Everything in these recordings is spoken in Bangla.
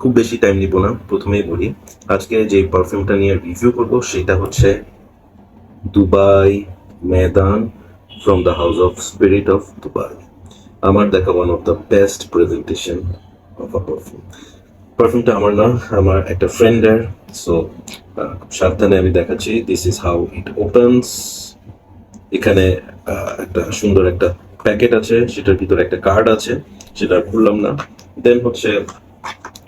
খুব বেশি টাইম নিব না, প্রথমেই বলি আজকে যে পারফিউমটা নিয়ে রিভিউ করব সেটা হচ্ছে Dubai Meydan from the house of spirit of Dubai. আমার দেখা one of the best presentation of a perfume. পারফিউমটা আমার না, আমার একটা ফ্রেন্ডের। সো সাবধানে আমি দেখাচ্ছি। This is how it opens. এখানে একটা সুন্দর একটা প্যাকেট আছে, সেটার ভিতরে একটা কার্ড আছে, সেটা খুললাম না। দেন হচ্ছে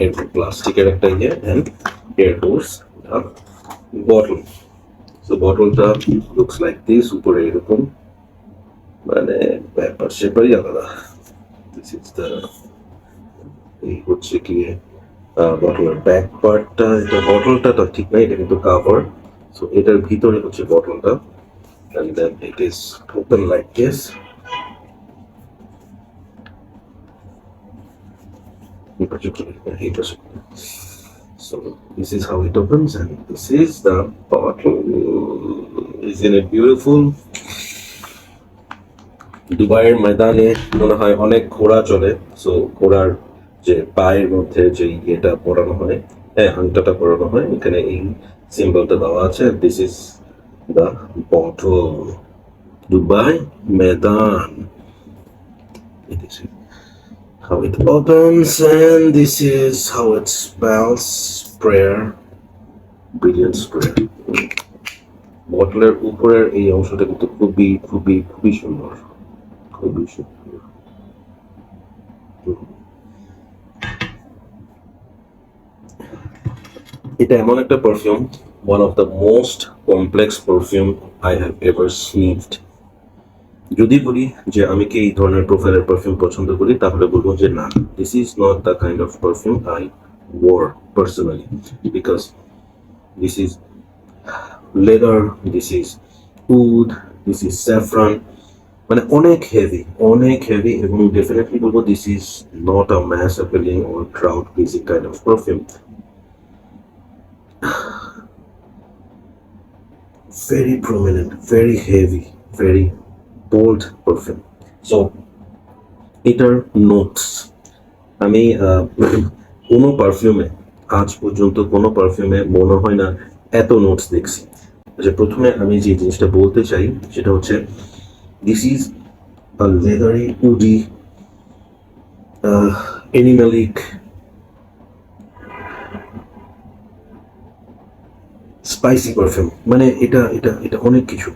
এরপর প্লাস্টিকের একটা ইয়ে অ্যান্ড এয়ারপোর্টস বটল। সো বটলটা লুকস লাইক দিস, উপরে এরকম, মানে ব্যাপার সেপারই আলাদা। দিস ইজ দ্য, এই হচ্ছে কি বটলের ব্যাক পার্টটা। এটা বটলটা তো ঠিক না, এটা কিন্তু কাভার। সো এটার ভিতরে হচ্ছে বটলটা, and then it is open like this. So this is how it opens, and this is the bottle. Isn't it beautiful? দুবাইয়ের ময়দানে মনে হয় অনেক ঘোড়া চলে। সো ঘোড়ার যে পায়ের মধ্যে যে ইয়েটা পরানো হয়, হ্যাঁ আংটাটা পরানো হয়, এখানে এই সিম্বলটা দেওয়া আছে। This is the bottle, Dubai Madan. It is how it opens, and this is how it smells. Sprayer, brilliant sprayer. বটলের উপরের এই অংশটা কিন্তু খুবই খুবই খুবই সুন্দর, খুবই সুন্দর। এটা এমন একটা perfume, one of the most complex perfume I have ever sniffed. যদি বলি যে আমি কি এই ধরনের প্রোফাইলের পারফিউম পছন্দ করি, তাহলে বলবো যে না, this is not the kind of perfume I wear personally, because this is leather, this is wood, this is saffron, মানে অনেক হেভি, অনেক হেভি। এবং ডেফিনেটলি বলবো this is not a mass appealing or crowd pleasing kind of perfume. Very prominent, very heavy, very bold perfume. So এটার নোটস আমি কোনো পারফিউমে, আজ পর্যন্ত কোনো পারফিউমে মনে হয় না এত নোটস দেখছি। আচ্ছা, প্রথমে আমি যে জিনিসটা বলতে চাই সেটা হচ্ছে this is a leathery woody animalic spicy perfume. মানে এটা এটা এটা অনেক কিছু।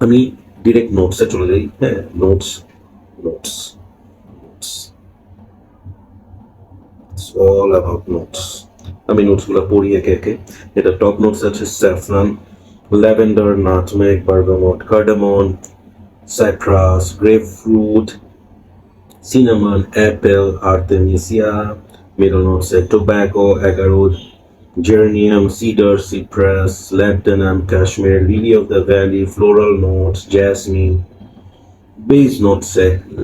আমি ডিরেক্ট নোটসে চলে যাই। হ্যাঁ, notes notes notes, it's all about notes. আমি নোটসগুলো পড়ি একে একে। এটা টপ নোটস আছে saffron, lavender, nutmeg, bergamot, cardamom, citrus, grapefruit, cinnamon, apple, artemisia, middle notes tobacco, agarwood, geranium, cedar, cypress, labdanum, cashmere, lily of the valley, floral notes, jasmine, base notes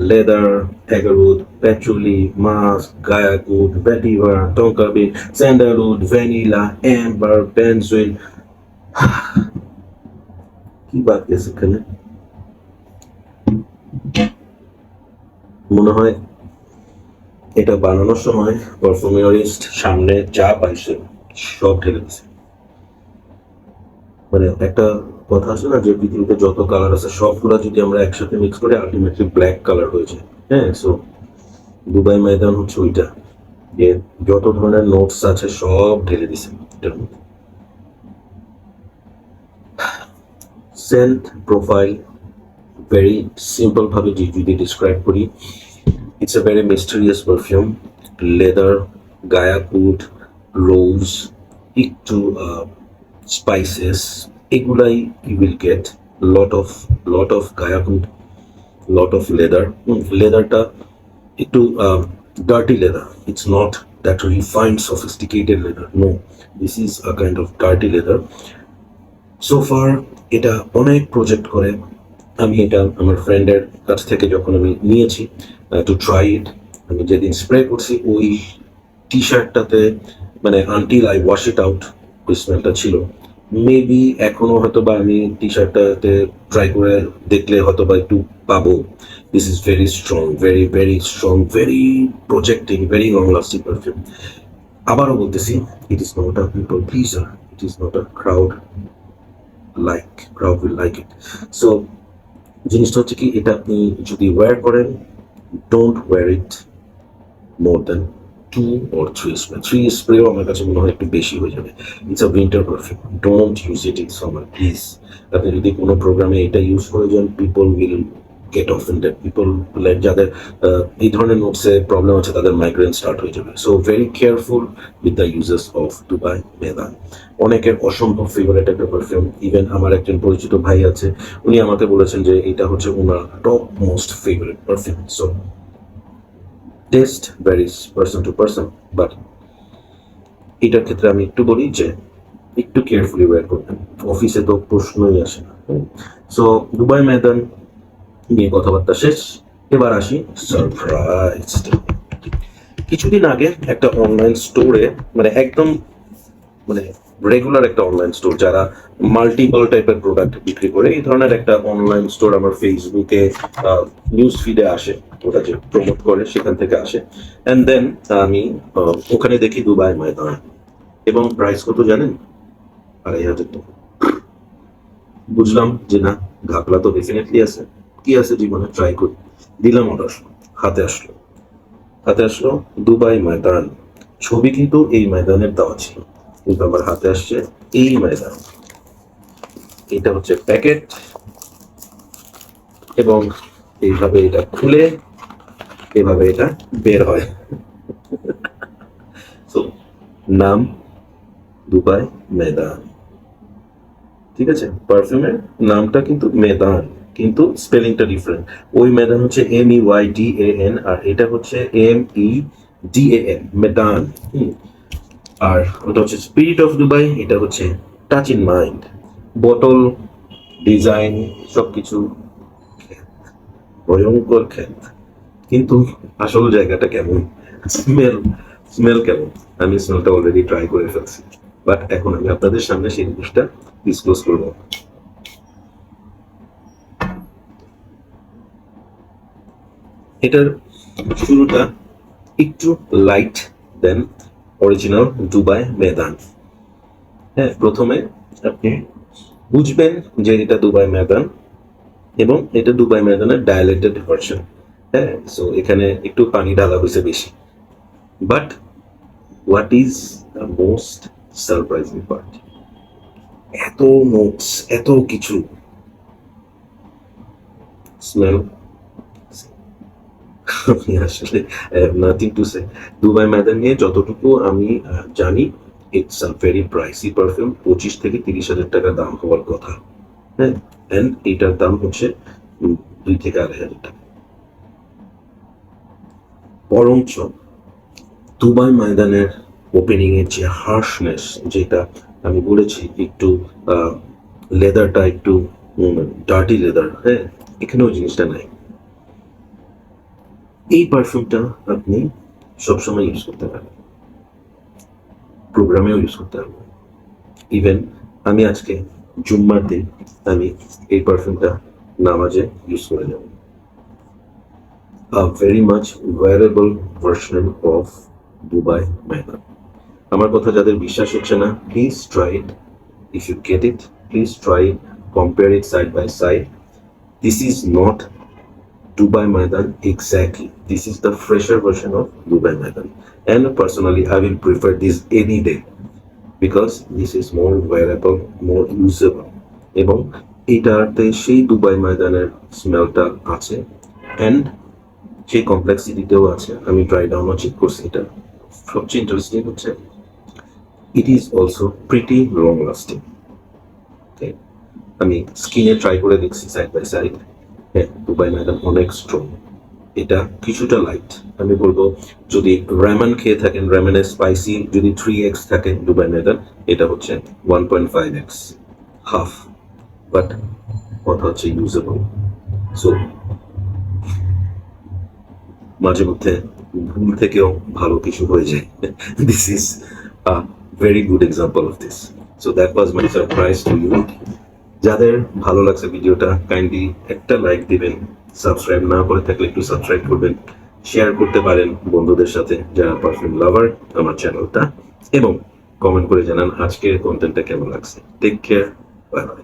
leather, agarwood, patchouli, musk, gaiacoot, vetiver, tonka bean, sandalwood, vanilla, amber, benzoin. কি বাদ গেছে এখানে? মনে হয় এটা বানানোর সময় পারফিউমিস্ট সামনে যা পাইছে সব ঢেলে দিছে। মানে একটা কথা আছে না যে পৃথিবীতে যত কালার আছে সবগুলা যদি আমরা একসাথে মিক্স করে আলটিমেটলি ব্ল্যাক কালার হয়ে যায়। হ্যাঁ, সো দুবাই ময়দান হচ্ছে ওইটা, যে যত ধরনের নোটস আছে সব ঢেলে দিছে এটার মধ্যে। সেন্ট প্রোফাইল ভেরি সিম্পল ভাবে যদি ডিসক্রাইব করি, it's a very mysterious perfume. Leather, gaiacoot, rose, একটু spices, এগুলাই you will get lot of gaiacoot, lot of leather. লেদারটা একটু dirty leather. It's not that refined sophisticated leather. No, this is a kind of dirty leather. So far এটা অনেক প্রজেক্ট করে। আমি এটা আমার ফ্রেন্ডের কাছ থেকে যখন আমি নিয়েছি টু ট্রাই ইট, আমি যেদিন স্প্রে করছি ওই টি শার্টটাতে, মানে until I wash it out ওই স্মেলটা ছিল। মেবি এখনো হয়তো বা আমি টি শার্টটাতে ট্রাই করে দেখলে হয়তো বা একটু পাবো। This is very strong, very very strong, very projecting, very long lasting perfume. আবারও বলতেছি, it is not a people pleaser, it is not a crowd will like it. So জিনিসটা হচ্ছে কি, এটা আপনি যদি ওয়্যার করেন, don't wear it more than 2 or 3 spray. 3 স্প্রেও আমার কাছে মনে হয় একটু বেশি হয়ে যাবে। It's a winter perfume, don't use it in summer please. আপনি যদি কোনো প্রোগ্রামে এটা ইউজ করে যান, people will get offended. People যাদের এই ধরনের নোটসে প্রবলেম আছে, তাদের মাইগ্রেন স্টার্ট হয়ে যাবে। So very careful with the uses of Dubai Madan. অনেকের অসম্ভব ফেভারিট একটা পারফিউম। ইভেন আমার একজন পরিচিত ভাই আছে, উনি আমাকে বলেছেন যে এটা হচ্ছে ওনার top most favourite perfume. So taste varies person to person, but এটার ক্ষেত্রে আমি একটু বলি যে একটু কেয়ারফুলি ওয়্যার করবেন, অফিসে তো প্রশ্নই আসে না। সো দুবাই ময়দান নিয়ে কথাবার্তা শেষ, এবার আসি সারপ্রাইজ। কিছুদিন আগে একটা অনলাইন স্টোরে, মানে একদম মানে রেগুলার একটা অনলাইন স্টোর যারা মাল্টিপল টাইপের প্রোডাক্ট বিক্রি করে, এই ধরনের একটা অনলাইন স্টোর আমার ফেসবুকে নিউজ ফিডে আসে, ওটা যে প্রমোট করে সেখান থেকে আসে। অ্যান্ড দেন আমি ওখানে দেখি দুবাই ময়দান, এবং প্রাইস কত জানেন? 2,500 টাকা। বুঝলাম যে না, ঘাপলা তো ডেফিনেটলি আছে, কি আছে জীবনে, ট্রাই করি। দিলাম অর্ডার, হাতে আসলো হাতে আসলো দুবাই ময়দান। ছবি কিন্তু এই ময়দানের দেওয়া ছিল, কিন্তু আমার হাতে আসছে এই ময়দান। এটা হচ্ছে প্যাকেট, এবং এইভাবে এটা খুলে এভাবে এটা বের হয়। তো নাম দুবাই মেদান, ঠিক আছে? পারফিউমের নামটা কিন্তু মেদান, কিন্তু স্পেলিংটা ডিফারেন্ট। ওই মেদান হচ্ছে MEYDAN, আর এটা হচ্ছে MEDAN, মেদান। আর ওটা হচ্ছে স্পিরিট অফ দুবাই, এটা হচ্ছে touch in mind. Bottle, design, সবকিছু ভয়ঙ্কর খ্যাত, কিন্তু আসল জায়গাটা কেমন, স্মেল স্মেল কেমন, আমি স্মেলটা অলরেডি ট্রাই করে ফেলছি, বাট এখন আমি আপনাদের সামনে সেই জিনিসটা ডিসক্লোজ করবো। এটার শুরুটা একটু লাইট দেন অরিজিনাল দুবাই মেদান। হ্যাঁ, প্রথমে আপনি বুঝবেন যে এটা দুবাই মেদান, এবং এটা দুবাই মেদানের ডাইলেটেড ভার্সন। হ্যাঁ, সো এখানে একটু পানি ঢালা হয়েছে বেশি। But what is the most surprising part, এত নোটস, এত কিছু, স্মেল, আমি আসলে nothing to say. Dubai Madan নিয়ে যতটুকু আমি জানি, it's a very pricey perfume, 25,000 থেকে 30,000 টাকা দাম হওয়ার কথা। হ্যাঁ, অ্যান্ড এইটার দাম হচ্ছে 2,000 থেকে 2,500 টাকা। বরঞ্চ দুবাই ময়দানের ওপেনিং এর যে হার্শনেস, যেটা আমি বলেছি, একটু লেদারটা একটু ডার্টি লেদার, হ্যাঁ, এখানেও জিনিসটা নাই। এই পারফিউমটা আপনি সবসময় ইউজ করতে পারবেন, প্রোগ্রামেও ইউজ করতে পারবেন। ইভেন আমি আজকে জুম্মার দিন আমি এই পারফিউমটা নামাজে ইউজ করে যাব। A very much wearable version of Dubai Mehna. আমার কথা যাদের বিশ্বাস হচ্ছে না, please try it. If you get it, please try it, compare it side by side. This is not Dubai Maidan exactly. This is the fresher version of Dubai Maidan. And personally, I will prefer this any day because this is more wearable, more usable. এবং এটাতে সেই দুবাই ময়দানের স্মেলটা আছে, অ্যান্ড সেই কমপ্লেক্সিটিতেও আছে। আমি ড্রাই ডাউনও চেক করছি। এটা সবচেয়ে ইন্টারেস্টিং হচ্ছে it is also pretty long lasting. আমি স্কিনে ট্রাই করে দেখছি সাইড বাই সাইড। হ্যাঁ, দুবাই ময়দান অনেক স্ট্রং, এটা কিছুটা লাইট। আমি বলবো যদি র্যামেন খেয়ে থাকেন, র্যামেনের স্পাইসি যদি 3x থাকে দুবাই ময়দান, এটা হচ্ছে 1.5x, হাফ। বাট কথা হচ্ছে ইউজেবল। সো মাঝে মধ্যে ভুল থেকেও ভালো কিছু হয়ে যায়। This is a very good example of this. So that was my surprise to you. যাদের ভালো লাগছে ভিডিওটা, কাইন্ডলি একটা লাইক দিবেন, সাবস্ক্রাইব না করে থাকলে একটু সাবস্ক্রাইব করবেন, শেয়ার করতে পারেন বন্ধুদের সাথে যারা পারফিউম লাভার আমার চ্যানেলটা, এবং কমেন্ট করে জানান আজকের কন্টেন্টটা কেমন লাগছে। Take care, bye by.